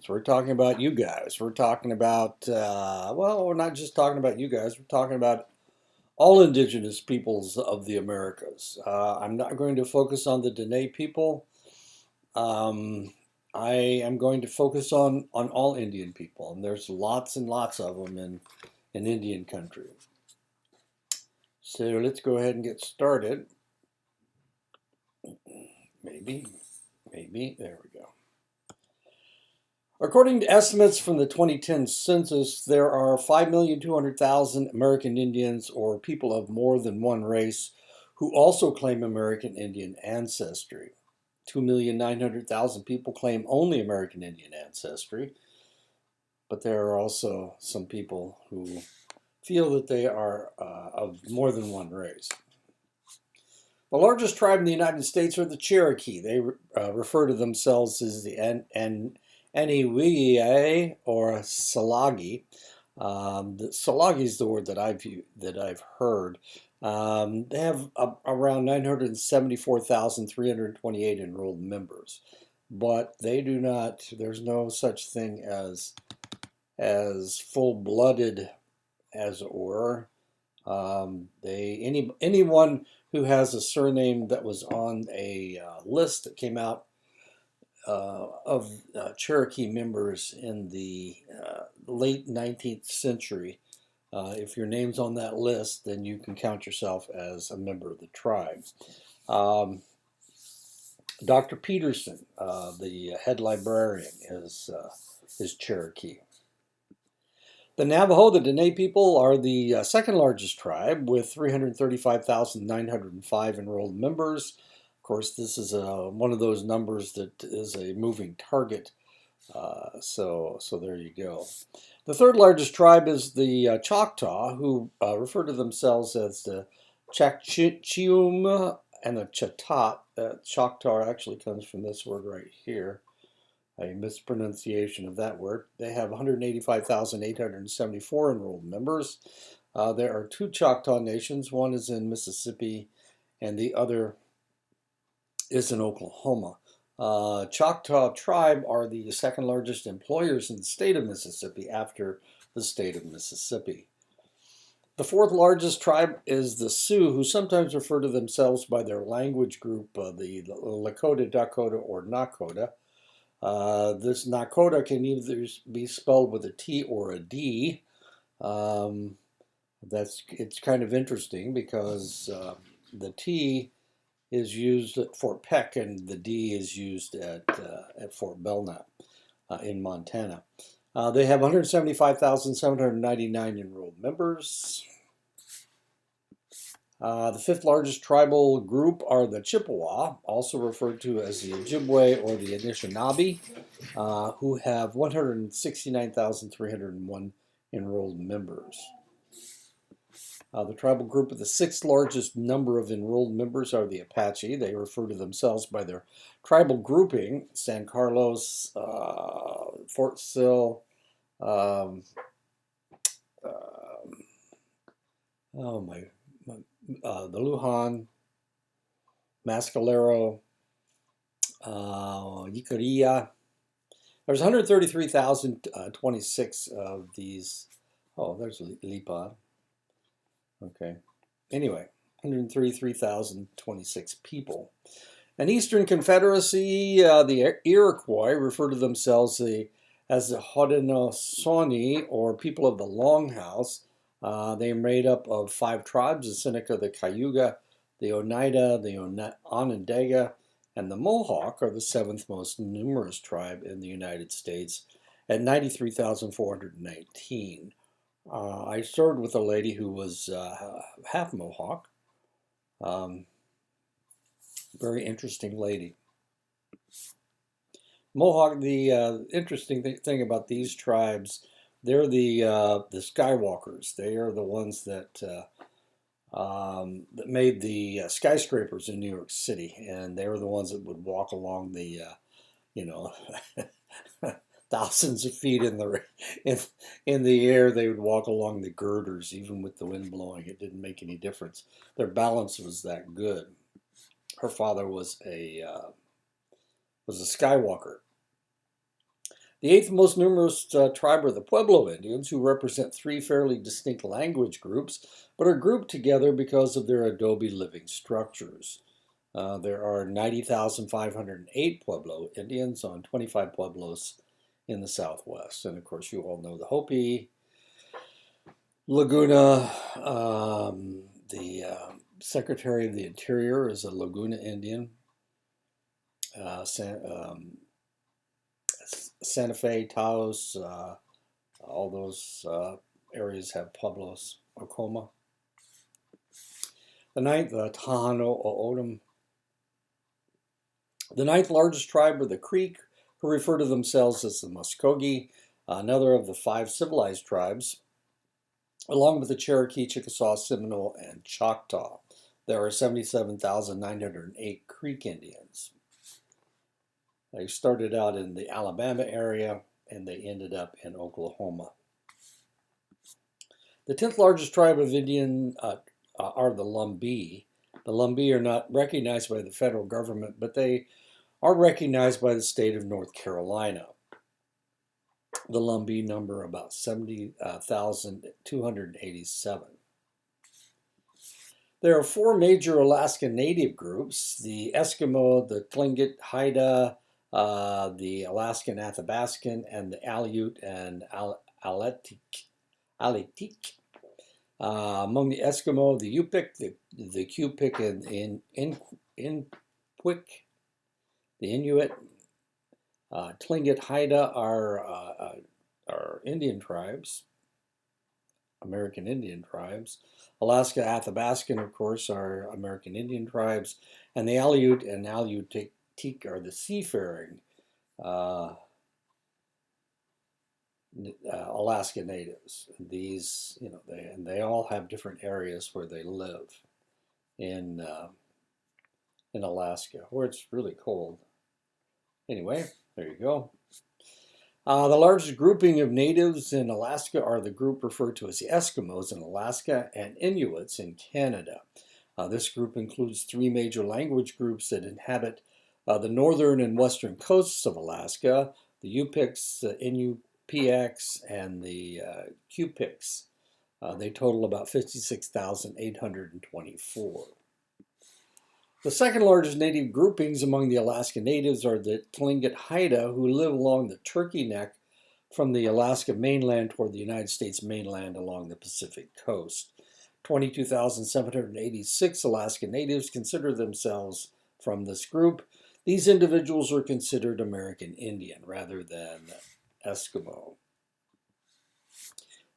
Indians. We're talking about you guys. We're talking about, well, we're not just talking about you guys. We're talking about all indigenous peoples of the Americas. I'm not going to focus on the Dene people. Um, I am going to focus on all Indian people, and there's lots and lots of them in Indian country. So let's go ahead and get started. Maybe, maybe, there we go. According to estimates from the 2010 census, there are 5,200,000 American Indians or people of more than one race who also claim American Indian ancestry. 2,900,000 people claim only American Indian ancestry, but there are also some people who feel that they are of more than one race. The largest tribe in the United States are the Cherokee. They refer to themselves as the Aniwigi or Salagi. The Salagi is the word that I've heard. They have around 974,328 enrolled members, but they do not. There's no such thing as full-blooded, as it were. Anyone who has a surname that was on a list that came out of Cherokee members in the late 19th century. If your name's on that list, then you can count yourself as a member of the tribe. Dr. Peterson, the head librarian, is Cherokee. The Navajo, the Dene people, are the second largest tribe with 335,905 enrolled members. Of course, this is one of those numbers that is a moving target. So there you go. The third largest tribe is the Choctaw, who refer to themselves as the Chakchium and the Chatat. Choctaw actually comes from this word right here. A mispronunciation of that word. They have 185,874 enrolled members. There are two Choctaw nations. One is in Mississippi and the other is in Oklahoma. Choctaw tribe are the second largest employers in the state of Mississippi after the state of Mississippi. The fourth largest tribe is the Sioux, who sometimes refer to themselves by their language group, the Lakota, Dakota, or Nakota. This Nakota can either be spelled with a T or a D. It's kind of interesting because the T is used at Fort Peck and the D is used at Fort Belknap in Montana. They have 175,799 enrolled members. The fifth largest tribal group are the Chippewa, also referred to as the Ojibwe or the Anishinaabe, who have 169,301 enrolled members. The tribal group with the sixth largest number of enrolled members are the Apache. They refer to themselves by their tribal grouping: San Carlos, Fort Sill, the Lujan, Mescalero, Yicarilla. There's 133,026 of these. Oh, there's Lipa. Okay. Anyway, 133,026 people. An Eastern Confederacy, the Iroquois refer to themselves as the Haudenosaunee, or people of the Longhouse. They are made up of 5 tribes: the Seneca, the Cayuga, the Oneida, the Onondaga, and the Mohawk are the 7th most numerous tribe in the United States at 93,419. I served with a lady who was half Mohawk. Very interesting lady. Mohawk, the interesting thing about these tribes, they're the skywalkers. They are the ones that made the skyscrapers in New York City, and they were the ones that would walk along the, thousands of feet in the air. They would walk along the girders, even with the wind blowing. It didn't make any difference. Their balance was that good. Her father was a skywalker. The eighth most numerous tribe are the Pueblo Indians, who represent three fairly distinct language groups, but are grouped together because of their adobe living structures. There are 90,508 Pueblo Indians on 25 pueblos in the Southwest. And of course, you all know the Hopi, Laguna. The Secretary of the Interior is a Laguna Indian. Santa Fe, Taos, all those areas have pueblos. Oklahoma. The Tohono O'odham. The ninth largest tribe are the Creek, who refer to themselves as the Muskogee, another of the five civilized tribes, along with the Cherokee, Chickasaw, Seminole, and Choctaw. There are 77,908 Creek Indians. They started out in the Alabama area and they ended up in Oklahoma. The 10th largest tribe of Indian are the Lumbee. The Lumbee are not recognized by the federal government, but they are recognized by the state of North Carolina. The Lumbee number about 70,287. There are four major Alaska Native groups: the Eskimo, the Tlingit, Haida, the Alaskan Athabascan, and the Aleut and Aletik. Among the Eskimo, the Yupik, the Cupik, and Inkwik, the Inuit, Tlingit, Haida are Indian tribes, American Indian tribes. Alaska Athabascan, of course, are American Indian tribes, and the Aleut and Aleutic are the seafaring Alaska natives. These, they all have different areas where they live in Alaska, where it's really cold. Anyway, there you go. The largest grouping of natives in Alaska are the group referred to as the Eskimos in Alaska and Inuits in Canada. This group includes three major language groups that inhabit the northern and western coasts of Alaska: the Yupiks, the Inupiaks, and the Cupiks. They total about 56,824. The second largest native groupings among the Alaska Natives are the Tlingit Haida, who live along the Turkey Neck from the Alaska mainland toward the United States mainland along the Pacific coast. 22,786 Alaska Natives consider themselves from this group. These individuals are considered American Indian rather than Eskimo.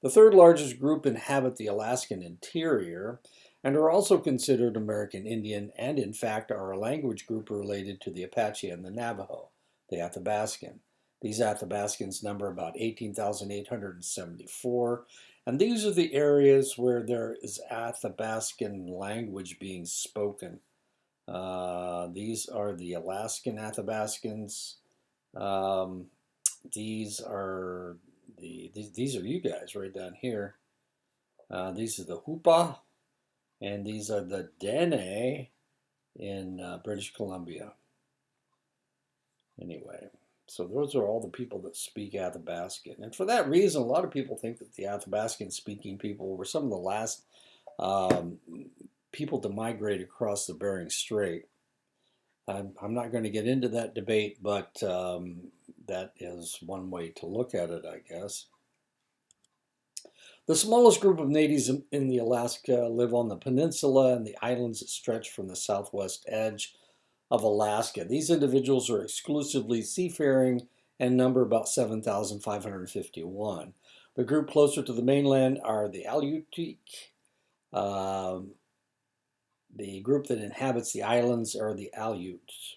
The third largest group inhabit the Alaskan interior and are also considered American Indian, and in fact are a language group related to the Apache and the Navajo, the Athabascan. These Athabascans number about 18,874, and these are the areas where there is Athabascan language being spoken. These are the Alaskan Athabascans. These are you guys right down here. These are the Hupa. And these are the Dene in British Columbia. Anyway, so those are all the people that speak Athabascan. And for that reason, a lot of people think that the Athabascan-speaking people were some of the last people to migrate across the Bering Strait. I'm not going to get into that debate, but that is one way to look at it, I guess. The smallest group of natives in the Alaska live on the peninsula and the islands that stretch from the southwest edge of Alaska. These individuals are exclusively seafaring and number about 7,551. The group closer to the mainland are the Aleutic. The group that inhabits the islands are the Aleuts.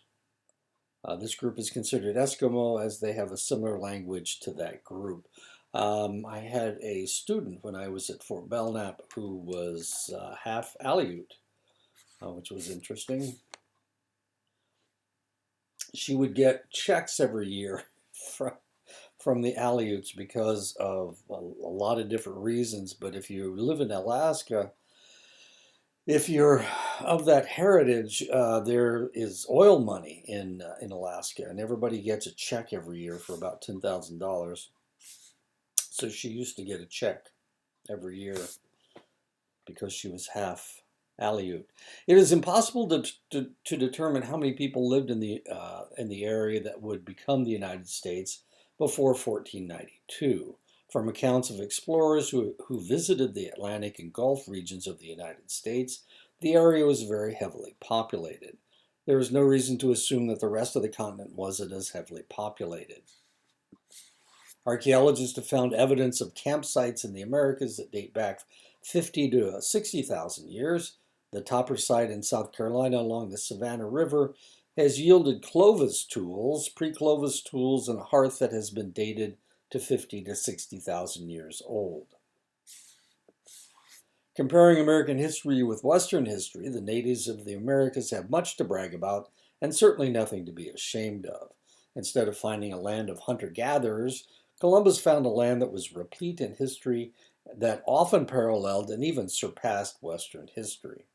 This group is considered Eskimo as they have a similar language to that group. I had a student when I was at Fort Belknap who was half Aleut, which was interesting. She would get checks every year from the Aleuts because of a lot of different reasons. But if you live in Alaska, If you're of that heritage, there is oil money in Alaska, and everybody gets a check every year for about $10,000. So she used to get a check every year because she was half Aleut. It is impossible to determine how many people lived in the area that would become the United States before 1492. From accounts of explorers who visited the Atlantic and Gulf regions of the United States, the area was very heavily populated. There is no reason to assume that the rest of the continent wasn't as heavily populated. Archaeologists have found evidence of campsites in the Americas that date back 50 to 60,000 years. The Topper site in South Carolina along the Savannah River has yielded Clovis tools, pre-Clovis tools, and a hearth that has been dated to 50 to 60,000 years old. Comparing American history with Western history, the natives of the Americas have much to brag about and certainly nothing to be ashamed of. Instead of finding a land of hunter-gatherers, Columbus found a land that was replete in history that often paralleled and even surpassed Western history.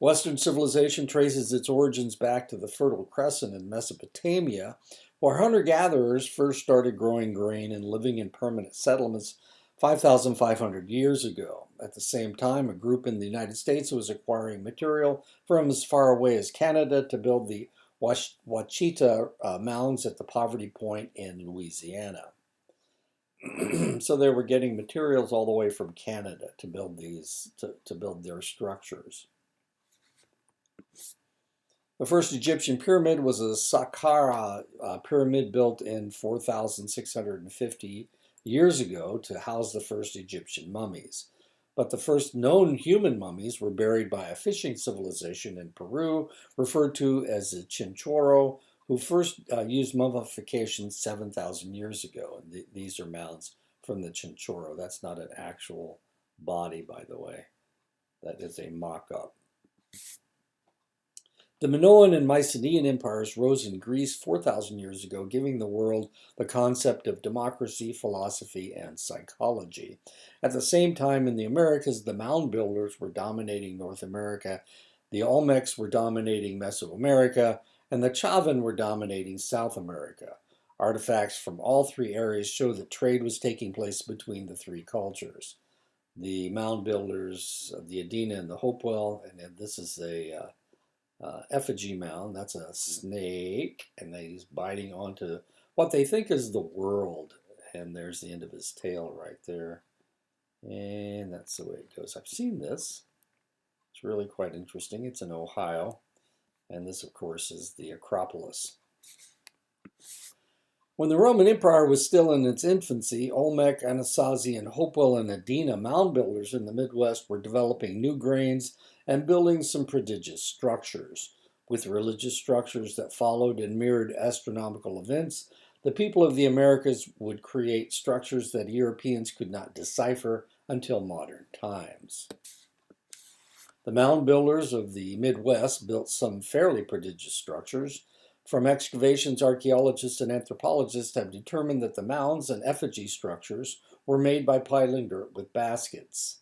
Western civilization traces its origins back to the Fertile Crescent in Mesopotamia, where hunter-gatherers first started growing grain and living in permanent settlements 5,500 years ago. At the same time, a group in the United States was acquiring material from as far away as Canada to build the Ouachita mounds at the Poverty Point in Louisiana. So they were getting materials all the way from Canada to build to build their structures. The first Egyptian pyramid was a Saqqara pyramid built in 4,650 years ago to house the first Egyptian mummies. But the first known human mummies were buried by a fishing civilization in Peru, referred to as the Chinchorro, who first used mummification 7,000 years ago. And these are mounds from the Chinchorro. That's not an actual body, by the way. That is a mock-up. The Minoan and Mycenaean empires rose in Greece 4,000 years ago, giving the world the concept of democracy, philosophy, and psychology. At the same time, in the Americas, the mound builders were dominating North America, the Olmecs were dominating Mesoamerica, and the Chavan were dominating South America. Artifacts from all three areas show that trade was taking place between the three cultures. The mound builders, the Adena and the Hopewell, and then this is a effigy mound. That's a snake, and he's biting onto what they think is the world. And there's the end of his tail right there. And that's the way it goes. I've seen this. It's really quite interesting. It's in Ohio. And this, of course, is the Acropolis. When the Roman Empire was still in its infancy, Olmec, Anasazi, and Hopewell and Adena mound builders in the Midwest were developing new grains and building some prodigious structures. With religious structures that followed and mirrored astronomical events, the people of the Americas would create structures that Europeans could not decipher until modern times. The mound builders of the Midwest built some fairly prodigious structures. From excavations, archaeologists and anthropologists have determined that the mounds and effigy structures were made by piling dirt with baskets.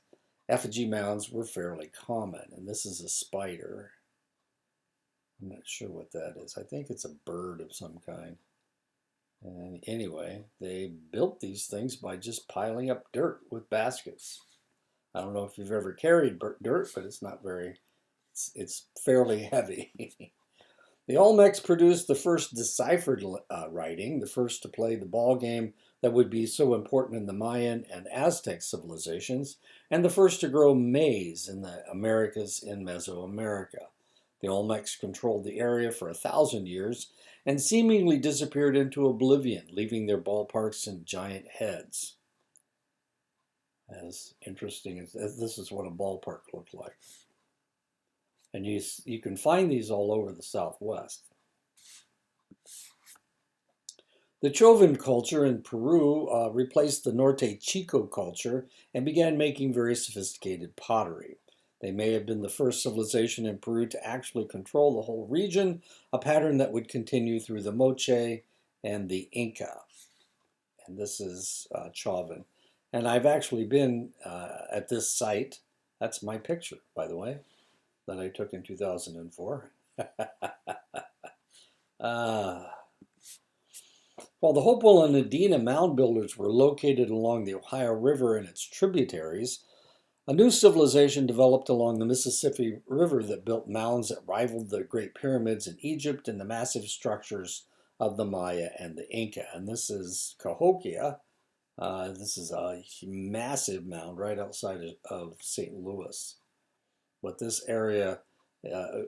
Effigy mounds were fairly common, and this is a spider. I'm not sure what that is. I think it's a bird of some kind. And anyway, they built these things by just piling up dirt with baskets. I don't know if you've ever carried dirt, but it's not very, it's fairly heavy. The Olmecs produced the first deciphered writing, the first to play the ball game that would be so important in the Mayan and Aztec civilizations, and the first to grow maize in the Americas in Mesoamerica. The Olmecs controlled the area for 1,000 years and seemingly disappeared into oblivion, leaving their ballparks and giant heads. As interesting as this is what a ballpark looked like. And you can find these all over the Southwest. The Chovan culture in Peru replaced the Norte Chico culture and began making very sophisticated pottery. They may have been the first civilization in Peru to actually control the whole region, a pattern that would continue through the Moche and the Inca. And this is Chovan. And I've actually been at this site. That's my picture, by the way, that I took in 2004. uh, While the Hopewell and Adena mound builders were located along the Ohio River and its tributaries, a new civilization developed along the Mississippi River that built mounds that rivaled the Great Pyramids in Egypt and the massive structures of the Maya and the Inca. And this is Cahokia. This is a massive mound right outside of St. Louis. But this area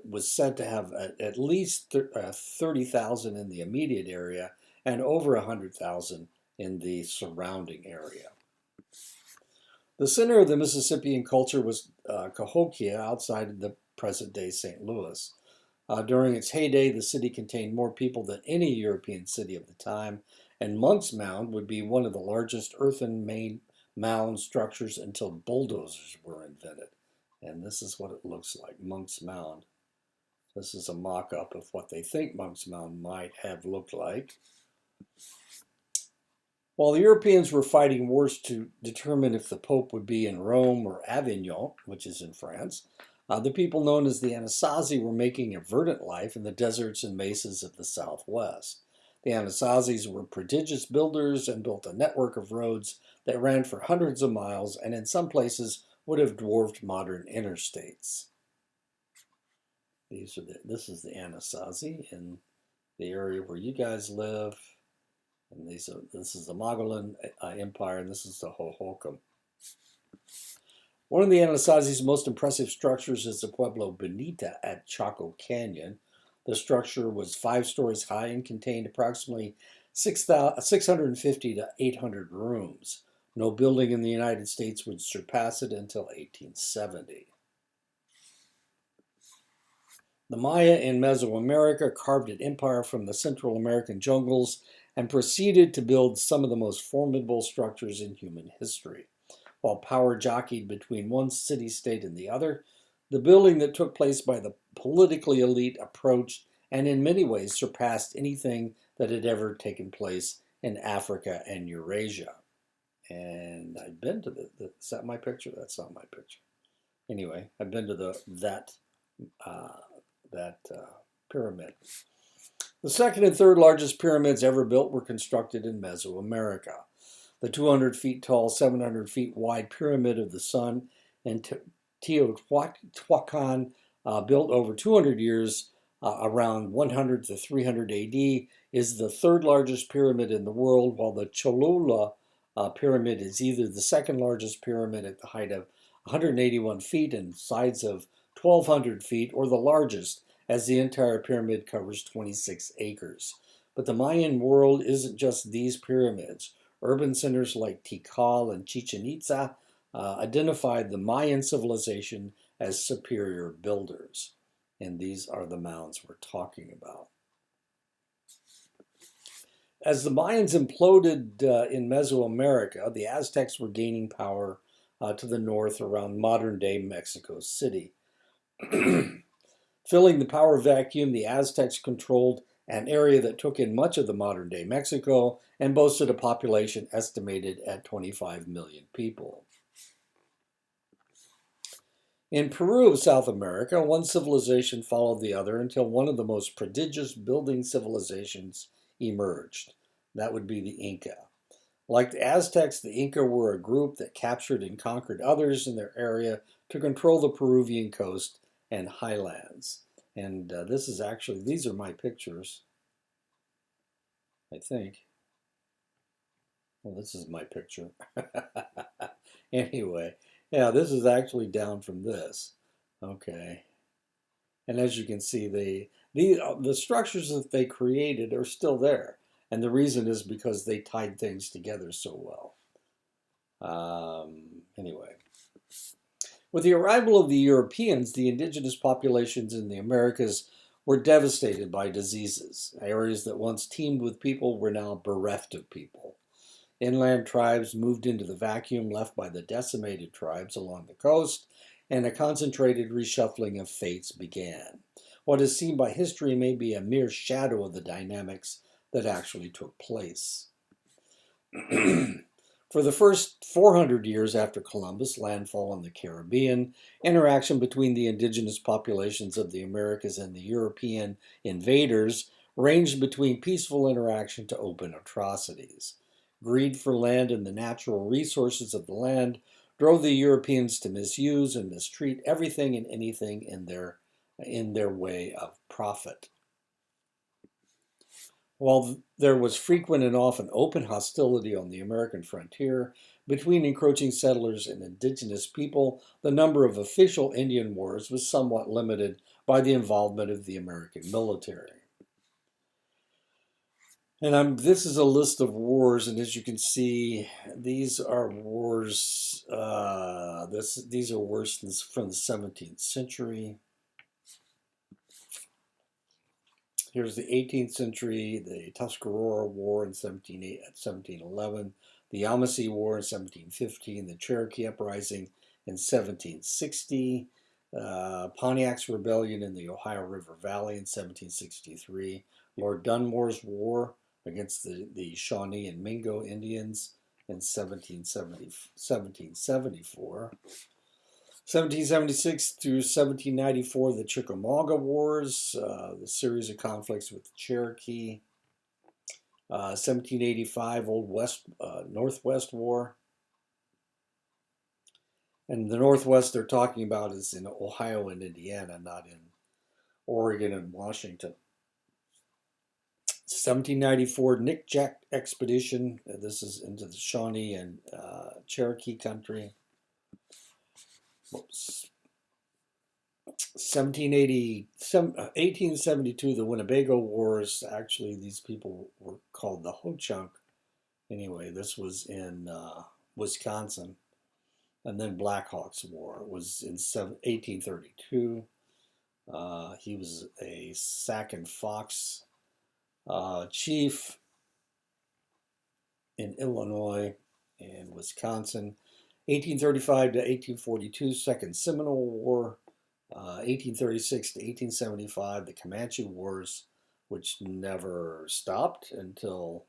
was said to have at least 30,000 in the immediate area and over 100,000 in the surrounding area. The center of the Mississippian culture was Cahokia outside the present-day St. Louis. During its heyday, the city contained more people than any European city of the time, and Monk's Mound would be one of the largest earthen mound structures until bulldozers were invented. And this is what it looks like, Monk's Mound. This is a mock-up of what they think Monk's Mound might have looked like. While the Europeans were fighting wars to determine if the Pope would be in Rome or Avignon, which is in France, the people known as the Anasazi were making a verdant life in the deserts and mesas of the Southwest. The Anasazis were prodigious builders and built a network of roads that ran for hundreds of miles and in some places would have dwarfed modern interstates. This is the Anasazi in the area where you guys live. And this is the Mogollon Empire, and this is the Hohokam. One of the Anasazi's most impressive structures is the Pueblo Bonita at Chaco Canyon. The structure was 5 stories high and contained approximately 650 to 800 rooms. No building in the United States would surpass it until 1870. The Maya in Mesoamerica carved an empire from the Central American jungles and proceeded to build some of the most formidable structures in human history. While power jockeyed between one city-state and the other, the building that took place by the politically elite approached and in many ways surpassed anything that had ever taken place in Africa and Eurasia. And I've been to is that my picture? That's not my picture. Anyway, I've been to that pyramid. The second and third largest pyramids ever built were constructed in Mesoamerica. The 200 feet tall, 700 feet wide Pyramid of the Sun in Teotihuacan, built over 200 years, around 100 to 300 AD, is the third largest pyramid in the world, while the Cholula Pyramid is either the second largest pyramid at the height of 181 feet and sides of 1,200 feet, or the largest, as the entire pyramid covers 26 acres. But the Mayan world isn't just these pyramids. Urban centers like Tikal and Chichen Itza identified the Mayan civilization as superior builders. And these are the mounds we're talking about. As the Mayans imploded in Mesoamerica, the Aztecs were gaining power to the north around modern-day Mexico City. Filling the power vacuum, the Aztecs controlled an area that took in much of the modern-day Mexico and boasted a population estimated at 25 million people. In Peru of South America, one civilization followed the other until one of the most prodigious building civilizations emerged. That would be the Inca. Like the Aztecs, the Inca were a group that captured and conquered others in their area to control the Peruvian coast and highlands. And these are my pictures, I think. Well, this is my picture. Anyway, yeah, this is actually down from this. Okay. And as you can see, the structures that they created are still there. And the reason is because they tied things together so well. Anyway. With the arrival of the Europeans, the indigenous populations in the Americas were devastated by diseases. Areas that once teemed with people were now bereft of people. Inland tribes moved into the vacuum left by the decimated tribes along the coast, and a concentrated reshuffling of fates began. What is seen by history may be a mere shadow of the dynamics that actually took place. For the first 400 years after Columbus' landfall in the Caribbean, interaction between the indigenous populations of the Americas and the European invaders ranged between peaceful interaction to open atrocities. Greed for land and the natural resources of the land drove the Europeans to misuse and mistreat everything and anything in their way of profit. While there was frequent and often open hostility on the American frontier between encroaching settlers and indigenous people, the number of official Indian wars was somewhat limited by the involvement of the American military. And this is a list of wars, and as you can see, these are wars. These are wars from the 17th century. Here's the 18th century, the Tuscarora War in 1711, the Yamasee War in 1715, the Cherokee Uprising in 1760, Pontiac's Rebellion in the Ohio River Valley in 1763, Lord Dunmore's War against the Shawnee and Mingo Indians in 1774. 1776 through 1794, the Chickamauga Wars, the series of conflicts with the Cherokee. 1785, Northwest War. And the Northwest they're talking about is in Ohio and Indiana, not in Oregon and Washington. 1794, Nick Jack Expedition. This is into the Shawnee and Cherokee country. 1872, the Winnebago Wars. Actually, these people were called the Ho-Chunk. Anyway, this was in Wisconsin. And then Black Hawk's War was in 1832. He was a Sac and Fox chief in Illinois and Wisconsin. 1835 to 1842, Second Seminole War. 1836 to 1875, the Comanche Wars, which never stopped until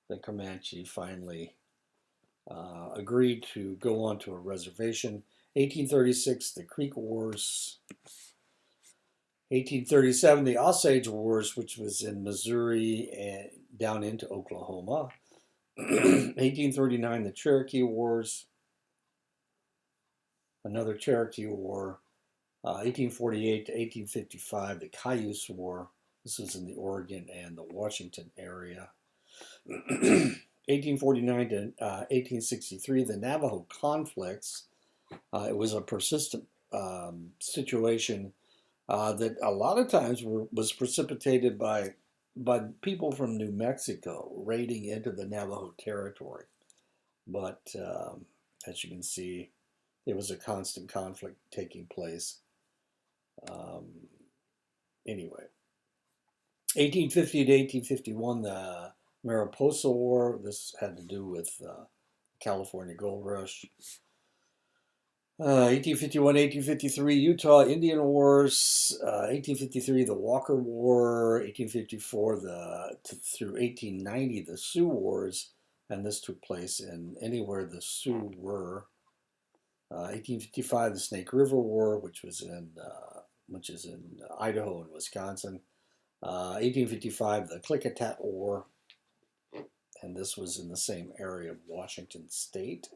the Comanche finally agreed to go onto a reservation. 1836, the Creek Wars. 1837, the Osage Wars, which was in Missouri and down into Oklahoma. 1839, the Cherokee Wars. Another Cherokee War. 1848 to 1855, the Cayuse War. This was in the Oregon and the Washington area. 1849 to 1863, the Navajo conflicts. It was a persistent situation that a lot of times was precipitated by people from New Mexico raiding into the Navajo territory. But as you can see, there was a constant conflict taking place. Anyway, 1850 to 1851, the Mariposa War. This had to do with California Gold Rush. 1851, 1853, Utah Indian Wars. 1853, the Walker War. 1854 through 1890, the Sioux Wars, and this took place in anywhere the Sioux were. 1855, the Snake River War, which is in Idaho and Wisconsin. 1855, the Klickitat War, and this was in the same area of Washington State.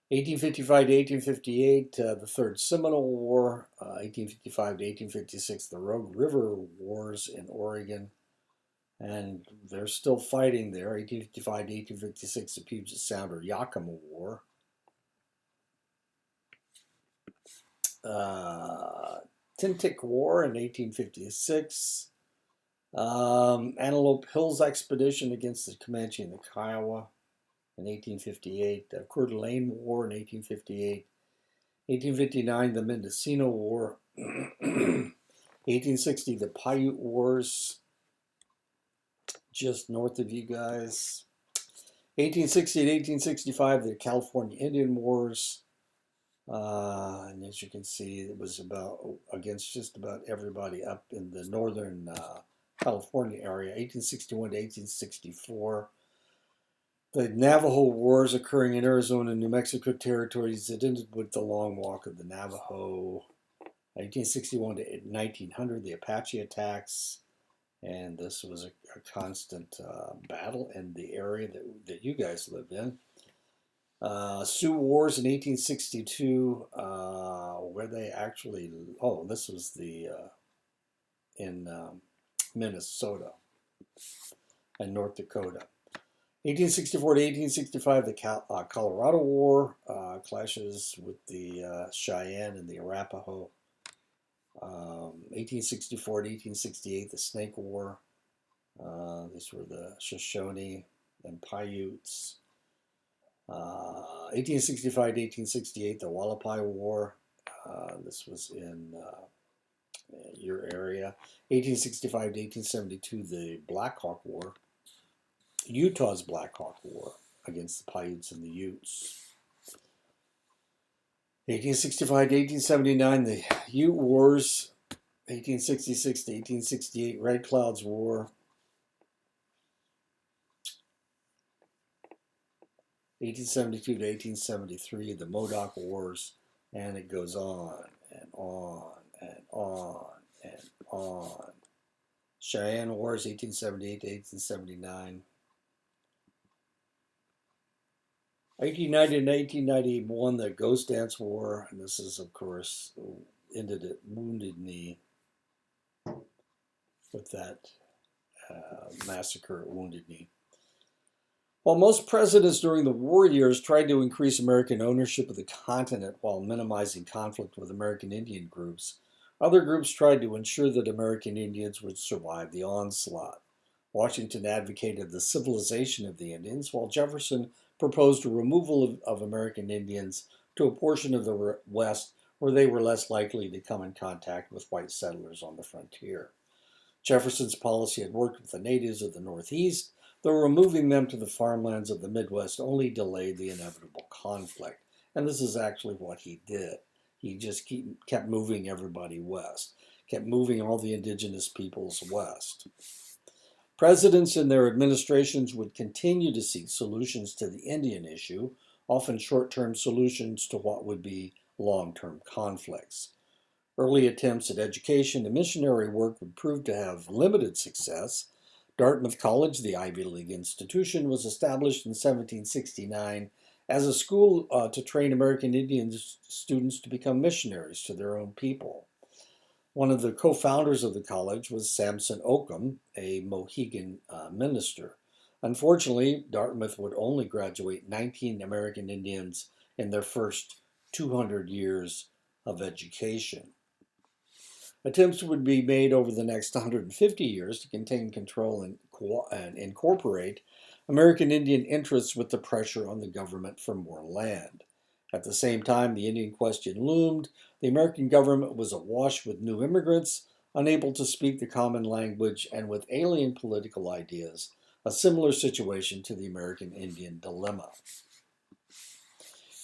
1855 to 1858, the Third Seminole War. 1855 to 1856, the Rogue River Wars in Oregon, and they're still fighting there. 1855 to 1856, the Puget Sound or Yakima War. Tintic War in 1856, Antelope Hills Expedition against the Comanche and the Kiowa in 1858, the Coeur d'Alene War in 1858, 1859, the Mendocino War, 1860, the Paiute Wars, just north of you guys, 1860 to 1865, the California Indian Wars. And as you can see, it was against just about everybody up in the northern California area, 1861 to 1864. The Navajo Wars occurring in Arizona and New Mexico territories. It ended with the Long Walk of the Navajo, 1861 to 1900, the Apache attacks, and this was a constant battle in the area that you guys live in. Sioux Wars in 1862, where they actually, oh, this was in Minnesota and North Dakota. 1864 to 1865, the Colorado War, clashes with the Cheyenne and the Arapaho. 1864 to 1868, the Snake War. These were the Shoshone and Paiutes. 1865 to 1868, the Wallapai War. This was in your area. 1865 to 1872, the Black Hawk War. Utah's Black Hawk War against the Paiutes and the Utes. 1865 to 1879, the Ute Wars. 1866 to 1868, Red Cloud's War. 1872 to 1873, the Modoc Wars, and it goes on and on and on and on. Cheyenne Wars, 1878 to 1879. 1890 and 1891, the Ghost Dance War, and this is, of course, ended at Wounded Knee with that massacre at Wounded Knee. While most presidents during the war years tried to increase American ownership of the continent while minimizing conflict with American Indian groups, other groups tried to ensure that American Indians would survive the onslaught. Washington advocated the civilization of the Indians, while Jefferson proposed a removal of American Indians to a portion of the West where they were less likely to come in contact with white settlers on the frontier. Jefferson's policy had worked with the natives of the Northeast, though removing them to the farmlands of the Midwest only delayed the inevitable conflict. And this is actually what he did. He just kept moving everybody west, kept moving all the indigenous peoples west. Presidents and their administrations would continue to seek solutions to the Indian issue, often short-term solutions to what would be long-term conflicts. Early attempts at education and missionary work would prove to have limited success. Dartmouth College, the Ivy League institution, was established in 1769 as a school to train American Indian students to become missionaries to their own people. One of the co-founders of the college was Samson Occom, a Mohegan minister. Unfortunately, Dartmouth would only graduate 19 American Indians in their first 200 years of education. Attempts would be made over the next 150 years to contain, control, and incorporate American Indian interests with the pressure on the government for more land. At the same time the Indian question loomed, the American government was awash with new immigrants, unable to speak the common language, and with alien political ideas, a similar situation to the American Indian dilemma.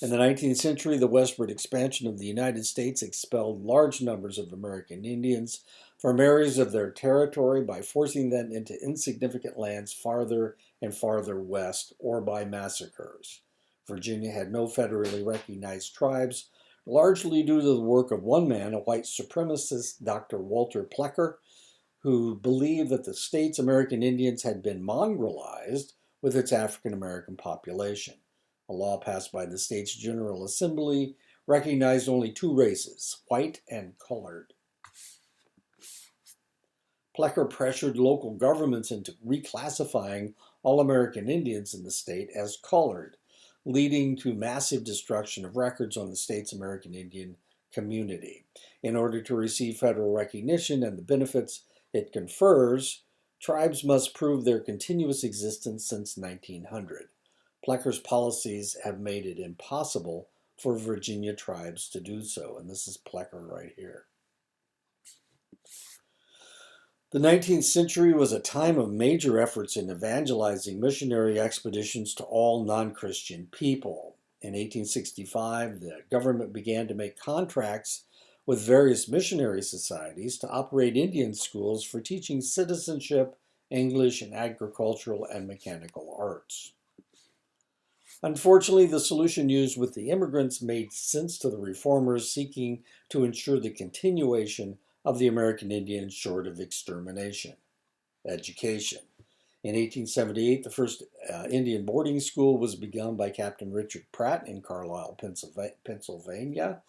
In the 19th century, the westward expansion of the United States expelled large numbers of American Indians from areas of their territory by forcing them into insignificant lands farther and farther west, or by massacres. Virginia had no federally recognized tribes, largely due to the work of one man, a white supremacist, Dr. Walter Plecker, who believed that the state's American Indians had been mongrelized with its African American population. A law passed by the state's General Assembly recognized only two races, white and colored. Plecker pressured local governments into reclassifying all American Indians in the state as colored, leading to massive destruction of records on the state's American Indian community. In order to receive federal recognition and the benefits it confers, tribes must prove their continuous existence since 1900. Plecker's policies have made it impossible for Virginia tribes to do so, and this is Plecker right here. The 19th century was a time of major efforts in evangelizing missionary expeditions to all non-Christian people. In 1865, the government began to make contracts with various missionary societies to operate Indian schools for teaching citizenship, English, and agricultural and mechanical arts. Unfortunately, the solution used with the immigrants made sense to the reformers seeking to ensure the continuation of the American Indians short of extermination: education. In 1878, the first Indian boarding school was begun by Captain Richard Pratt in Carlisle, Pennsylvania.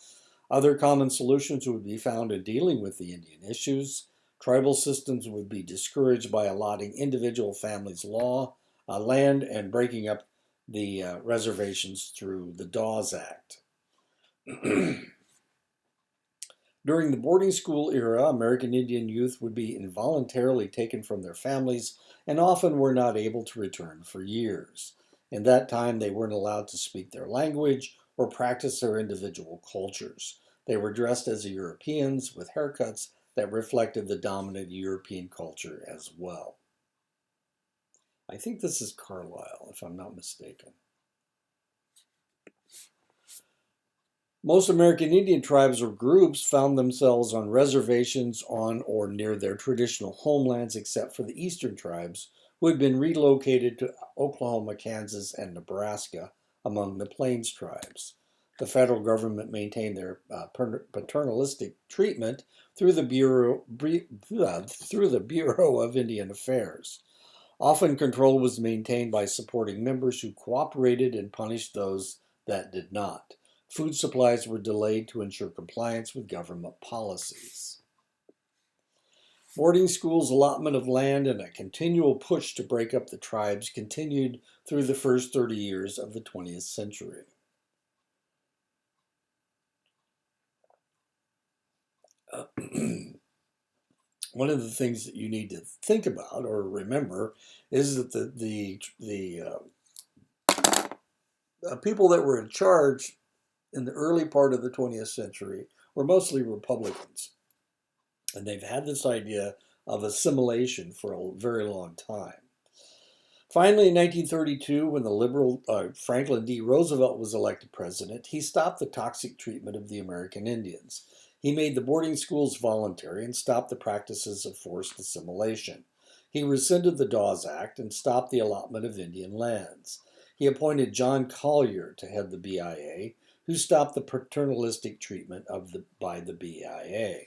Other common solutions would be found in dealing with the Indian issues. Tribal systems would be discouraged by allotting individual families land and breaking up the reservations through the Dawes Act. During the boarding school era, American Indian youth would be involuntarily taken from their families and often were not able to return for years. In that time, they weren't allowed to speak their language or practice their individual cultures. They were dressed as Europeans with haircuts that reflected the dominant European culture as well. I think this is Carlisle, if I'm not mistaken. Most American Indian tribes or groups found themselves on reservations on or near their traditional homelands, except for the eastern tribes, who had been relocated to Oklahoma, Kansas, and Nebraska among the Plains tribes. The federal government maintained their paternalistic treatment through the Bureau of Indian Affairs. Often control was maintained by supporting members who cooperated and punished those that did not. Food supplies were delayed to ensure compliance with government policies. Boarding schools, allotment of land, and a continual push to break up the tribes continued through the first 30 years of the 20th century. One of the things that you need to think about or remember is that the people that were in charge in the early part of the 20th century were mostly Republicans. And they've had this idea of assimilation for a very long time. Finally, in 1932, when the liberal Franklin D. Roosevelt was elected president, he stopped the toxic treatment of the American Indians. He made the boarding schools voluntary and stopped the practices of forced assimilation. He rescinded the Dawes Act and stopped the allotment of Indian lands. He appointed John Collier to head the BIA, who stopped the paternalistic treatment by the BIA.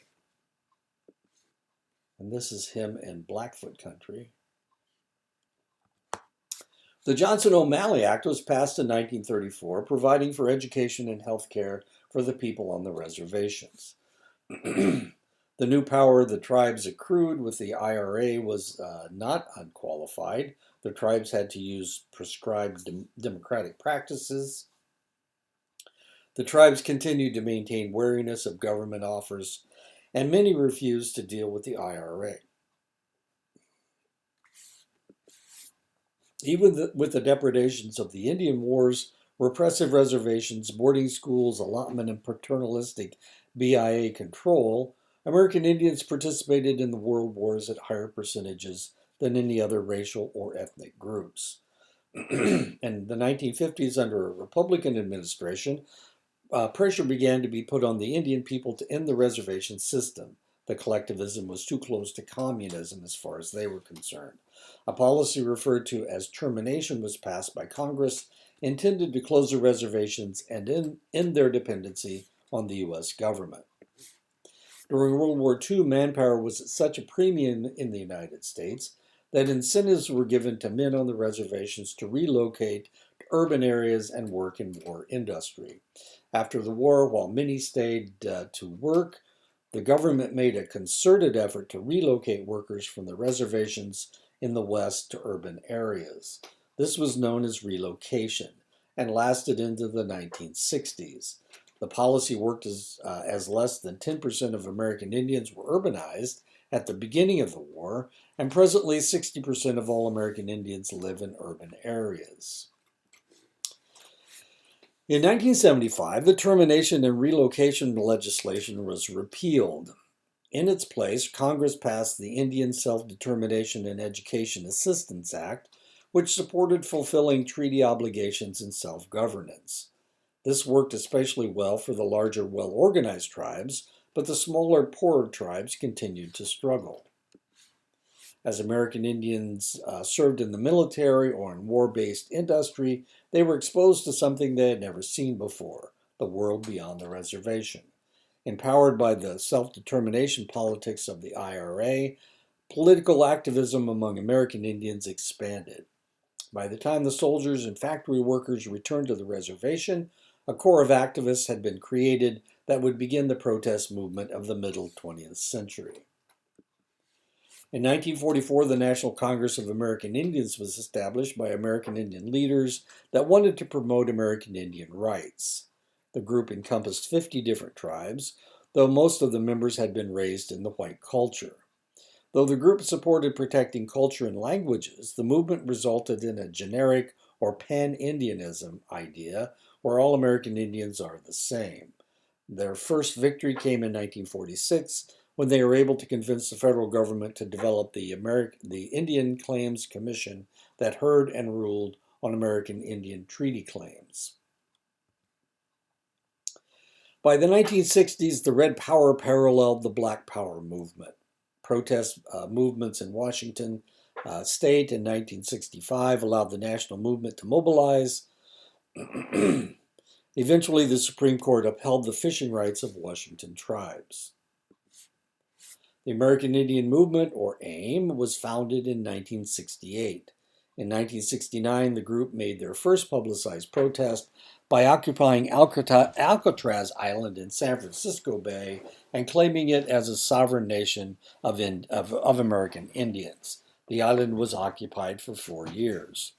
And this is him in Blackfoot country. The Johnson-O'Malley Act was passed in 1934, providing for education and health care for the people on the reservations. The new power the tribes accrued with the IRA was not unqualified. The tribes had to use prescribed democratic practices. The tribes continued to maintain wariness of government offers, and many refused to deal with the IRA. Even with the depredations of the Indian Wars, repressive reservations, boarding schools, allotment, and paternalistic BIA control, American Indians participated in the world wars at higher percentages than any other racial or ethnic groups. In the 1950s, under a Republican administration, pressure began to be put on the Indian people to end the reservation system. The collectivism was too close to communism as far as they were concerned. A policy referred to as termination was passed by Congress, intended to close the reservations and end their dependency on the U.S. government. During World War II, manpower was at such a premium in the United States that incentives were given to men on the reservations to relocate to urban areas and work in war industry. After the war, while many stayed to work, the government made a concerted effort to relocate workers from the reservations in the West to urban areas. This was known as relocation and lasted into the 1960s. The policy worked as less than 10% of American Indians were urbanized at the beginning of the war, and presently 60% of all American Indians live in urban areas. In 1975, the termination and relocation legislation was repealed. In its place, Congress passed the Indian Self-Determination and Education Assistance Act, which supported fulfilling treaty obligations and self-governance. This worked especially well for the larger, well-organized tribes, but the smaller, poorer tribes continued to struggle. As American Indians served in the military or in war-based industry, they were exposed to something they had never seen before, the world beyond the reservation. Empowered by the self-determination politics of the IRA, political activism among American Indians expanded. By the time the soldiers and factory workers returned to the reservation, a corps of activists had been created that would begin the protest movement of the middle 20th century. In 1944, the National Congress of American Indians was established by American Indian leaders that wanted to promote American Indian rights. The group encompassed 50 different tribes, though most of the members had been raised in the white culture. Though the group supported protecting culture and languages, the movement resulted in a generic or pan-Indianism idea where all American Indians are the same. Their first victory came in 1946 when they were able to convince the federal government to develop the Indian Claims Commission that heard and ruled on American Indian treaty claims. By the 1960s, the Red Power paralleled the Black Power movement. Protest movements in Washington state in 1965 allowed the national movement to mobilize. Eventually, the Supreme Court upheld the fishing rights of Washington tribes. The American Indian Movement, or AIM, was founded in 1968. In 1969, the group made their first publicized protest by occupying Alcatraz Island in San Francisco Bay and claiming it as a sovereign nation of American Indians. The island was occupied for 4 years.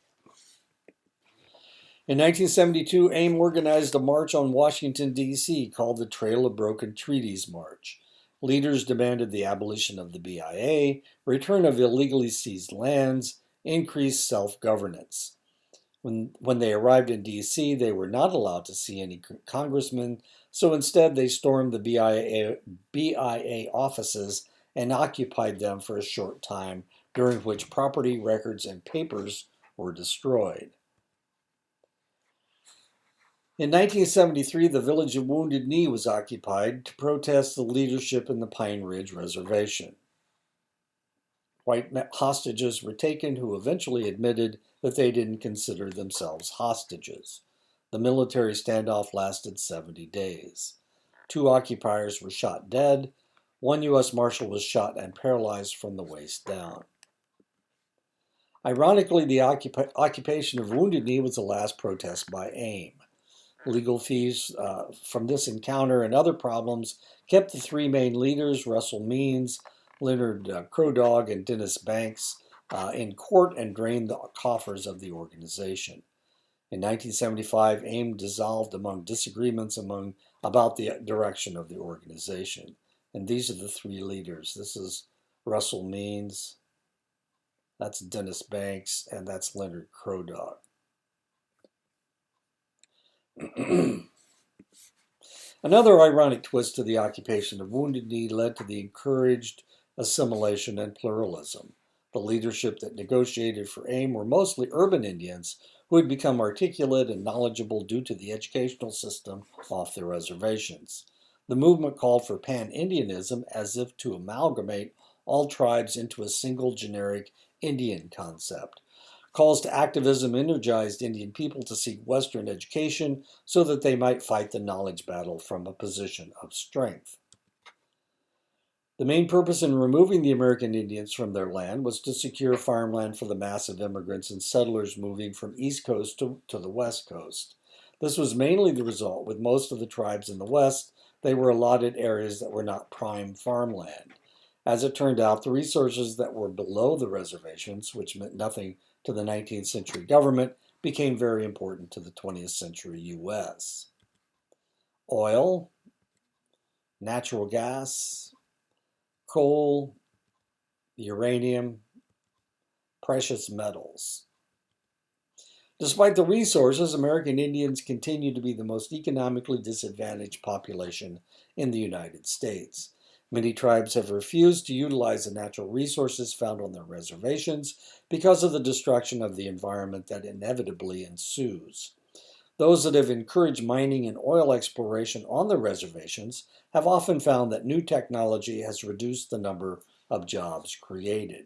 In 1972, AIM organized a march on Washington, D.C. called the Trail of Broken Treaties March. Leaders demanded the abolition of the BIA, return of illegally seized lands, increased self-governance. When they arrived in D.C., they were not allowed to see any congressmen, so instead they stormed the BIA offices and occupied them for a short time, during which property, records, and papers were destroyed. In 1973, the village of Wounded Knee was occupied to protest the leadership in the Pine Ridge Reservation. White hostages were taken who eventually admitted that they didn't consider themselves hostages. The military standoff lasted 70 days. 2 occupiers were shot dead. 1 U.S. Marshal was shot and paralyzed from the waist down. Ironically, the occupation of Wounded Knee was the last protest by AIM. Legal fees from this encounter and other problems kept the 3 main leaders, Russell Means, Leonard Crow Dog, and Dennis Banks, in court and drained the coffers of the organization. In 1975, AIM dissolved among disagreements about the direction of the organization. And these are the 3 leaders. This is Russell Means, that's Dennis Banks, and that's Leonard Crow Dog. Another ironic twist to the occupation of Wounded Knee led to the encouraged assimilation and pluralism. The leadership that negotiated for AIM were mostly urban Indians who had become articulate and knowledgeable due to the educational system off their reservations. The movement called for pan-Indianism as if to amalgamate all tribes into a single generic Indian concept. Calls to activism energized Indian people to seek Western education so that they might fight the knowledge battle from a position of strength. The main purpose in removing the American Indians from their land was to secure farmland for the massive immigrants and settlers moving from East Coast to the West Coast. This was mainly the result with most of the tribes in the West. They were allotted areas that were not prime farmland. As it turned out, the resources that were below the reservations, which meant nothing to the 19th century government, became very important to the 20th century U.S. Oil, natural gas, coal, uranium, precious metals. Despite the resources, American Indians continue to be the most economically disadvantaged population in the United States. Many tribes have refused to utilize the natural resources found on their reservations because of the destruction of the environment that inevitably ensues. Those that have encouraged mining and oil exploration on the reservations have often found that new technology has reduced the number of jobs created.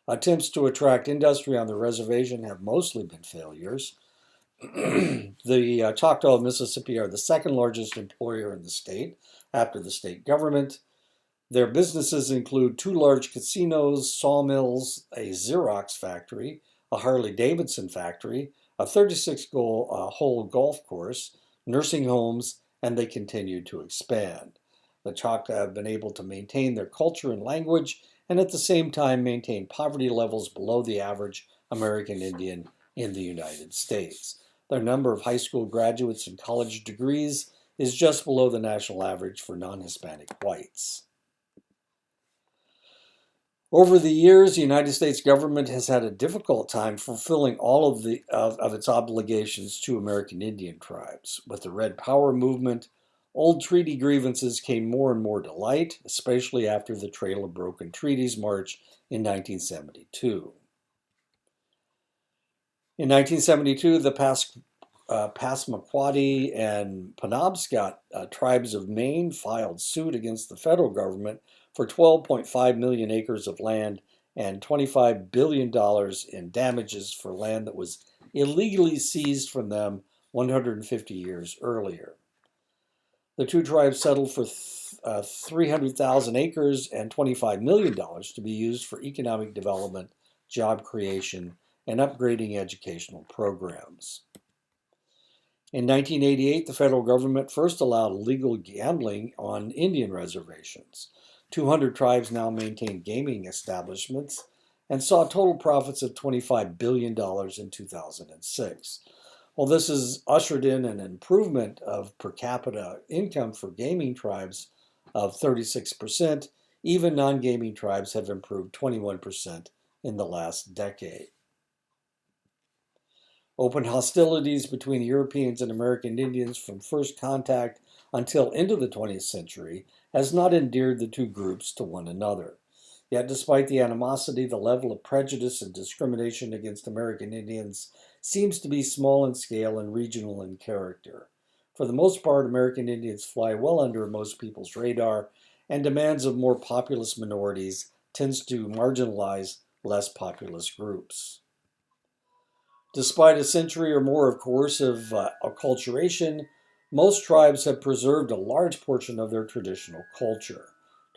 Attempts to attract industry on the reservation have mostly been failures. The Choctaw of Mississippi are the second largest employer in the state after the state government. Their businesses include two large casinos, sawmills, a Xerox factory, a Harley Davidson factory, a 36-hole golf course, nursing homes, and they continue to expand. The Choctaw have been able to maintain their culture and language and at the same time maintain poverty levels below the average American Indian in the United States. Their number of high school graduates and college degrees is just below the national average for non-Hispanic whites. Over the years, the United States government has had a difficult time fulfilling all of its obligations to American Indian tribes. With the Red Power movement, old treaty grievances came more and more to light, especially after the Trail of Broken Treaties March in 1972. In 1972, the Passamaquoddy and Penobscot tribes of Maine filed suit against the federal government for 12.5 million acres of land and $25 billion in damages for land that was illegally seized from them 150 years earlier. The two tribes settled for 300,000 acres and $25 million to be used for economic development, job creation, and upgrading educational programs. In 1988, the federal government first allowed legal gambling on Indian reservations. 200 tribes now maintain gaming establishments and saw total profits of $25 billion in 2006. While this has ushered in an improvement of per capita income for gaming tribes of 36%, even non-gaming tribes have improved 21% in the last decade. Open hostilities between Europeans and American Indians from first contact until into the 20th century has not endeared the two groups to one another. Yet, despite the animosity, the level of prejudice and discrimination against American Indians seems to be small in scale and regional in character. For the most part, American Indians fly well under most people's radar, and demands of more populous minorities tends to marginalize less populous groups. Despite a century or more of coercive acculturation, most tribes have preserved a large portion of their traditional culture.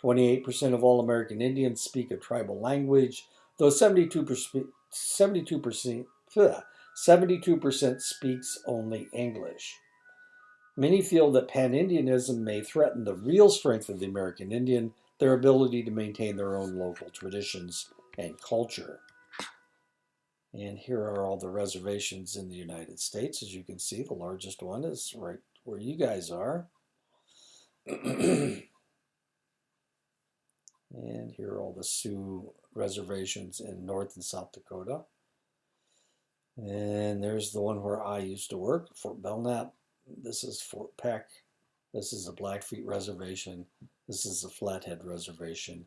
28% of all American Indians speak a tribal language, though 72% speaks only English. Many feel that pan-Indianism may threaten the real strength of the American Indian, their ability to maintain their own local traditions and culture. And here are all the reservations in the United States. As you can see, the largest one is right where you guys are. And here are all the Sioux reservations in North and South Dakota. And there's the one where I used to work, Fort Belknap. This is Fort Peck. This is the Blackfeet Reservation. This is the Flathead Reservation.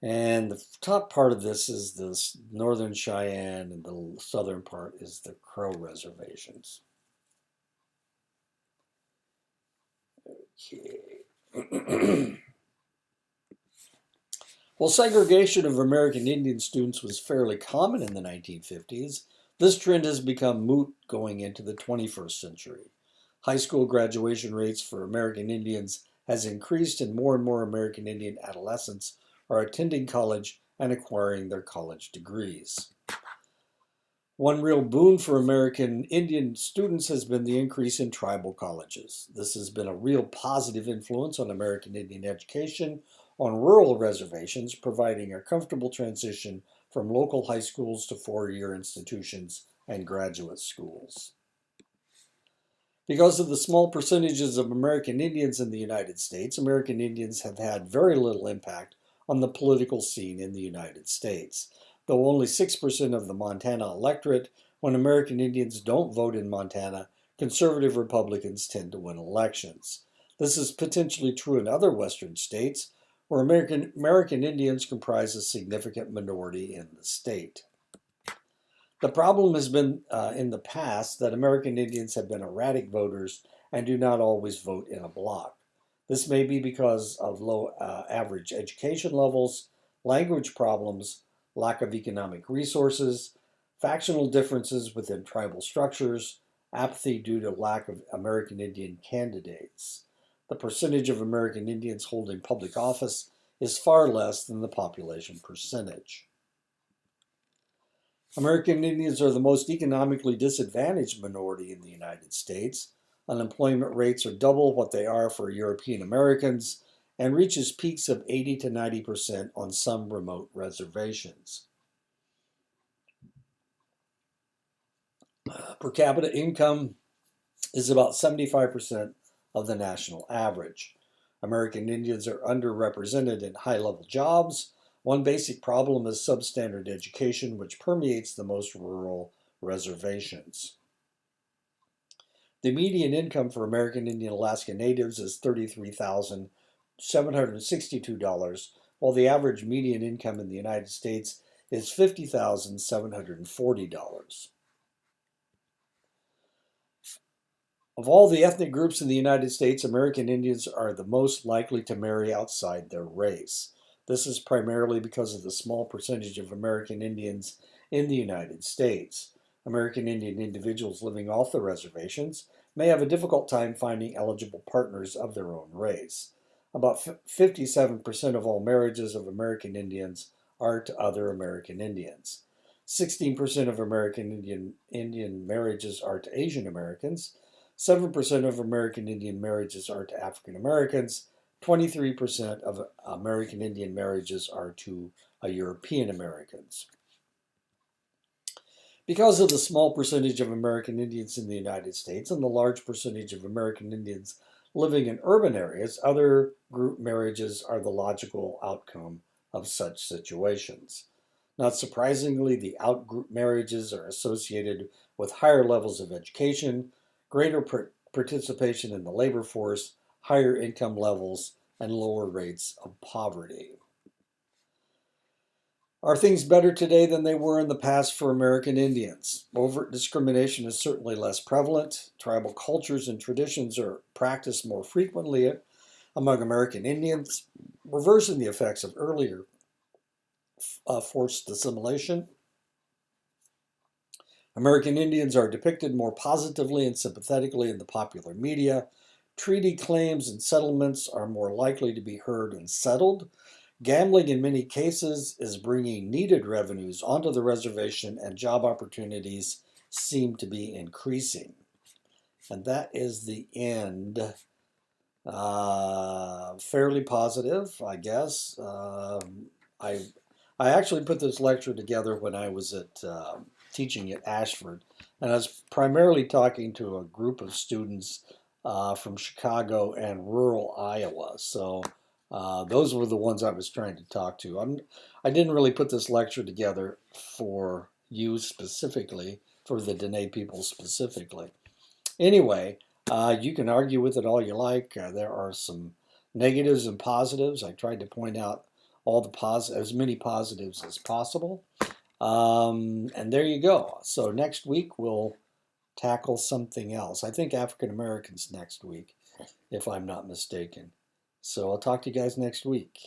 And the top part of this is the Northern Cheyenne, and the southern part is the Crow reservations. Okay. While segregation of American Indian students was fairly common in the 1950s, this trend has become moot going into the 21st century. High school graduation rates for American Indians has increased, and more American Indian adolescents are attending college and acquiring their college degrees. One real boon for American Indian students has been the increase in tribal colleges. This has been a real positive influence on American Indian education on rural reservations, providing a comfortable transition from local high schools to four-year institutions and graduate schools. Because of the small percentages of American Indians in the United States, American Indians have had very little impact on the political scene in the United States. Though only 6% of the Montana electorate, when American Indians don't vote in Montana, conservative Republicans tend to win elections. This is potentially true in other Western states, where American Indians comprise a significant minority in the state. The problem has been in the past that American Indians have been erratic voters and do not always vote in a block. This may be because of low average education levels, language problems, lack of economic resources, factional differences within tribal structures, apathy due to lack of American Indian candidates. The percentage of American Indians holding public office is far less than the population percentage. American Indians are the most economically disadvantaged minority in the United States. Unemployment rates are double what they are for European Americans and reaches peaks of 80 to 90% on some remote reservations. Per capita income is about 75% of the national average. American Indians are underrepresented in high-level jobs. One basic problem is substandard education, which permeates the most rural reservations. The median income for American Indian Alaska Natives is $33,762, while the average median income in the United States is $50,740. Of all the ethnic groups in the United States, American Indians are the most likely to marry outside their race. This is primarily because of the small percentage of American Indians in the United States. American Indian individuals living off the reservations may have a difficult time finding eligible partners of their own race. About 57% of all marriages of American Indians are to other American Indians. 16% of American Indian marriages are to Asian Americans. 7% of American Indian marriages are to African Americans. 23% of American Indian marriages are to European Americans. Because of the small percentage of American Indians in the United States and the large percentage of American Indians living in urban areas, other group marriages are the logical outcome of such situations. Not surprisingly, the out-group marriages are associated with higher levels of education, greater participation in the labor force, higher income levels, and lower rates of poverty. Are things better today than they were in the past for American Indians? Overt discrimination is certainly less prevalent. Tribal cultures and traditions are practiced more frequently among American Indians, reversing the effects of earlier forced assimilation. American Indians are depicted more positively and sympathetically in the popular media. Treaty claims and settlements are more likely to be heard and settled. Gambling, in many cases, is bringing needed revenues onto the reservation, and job opportunities seem to be increasing. And that is the end. Fairly positive, I guess. I actually put this lecture together when I was at teaching at Ashford, and I was primarily talking to a group of students from Chicago and rural Iowa. So those were the ones I was trying to talk to. I didn't really put this lecture together for you specifically, for the Dene people specifically. Anyway, you can argue with it all you like. There are some negatives and positives. I tried to point out all the as many positives as possible. And there you go. So next week we'll tackle something else. I think African Americans next week, if I'm not mistaken. So I'll talk to you guys next week.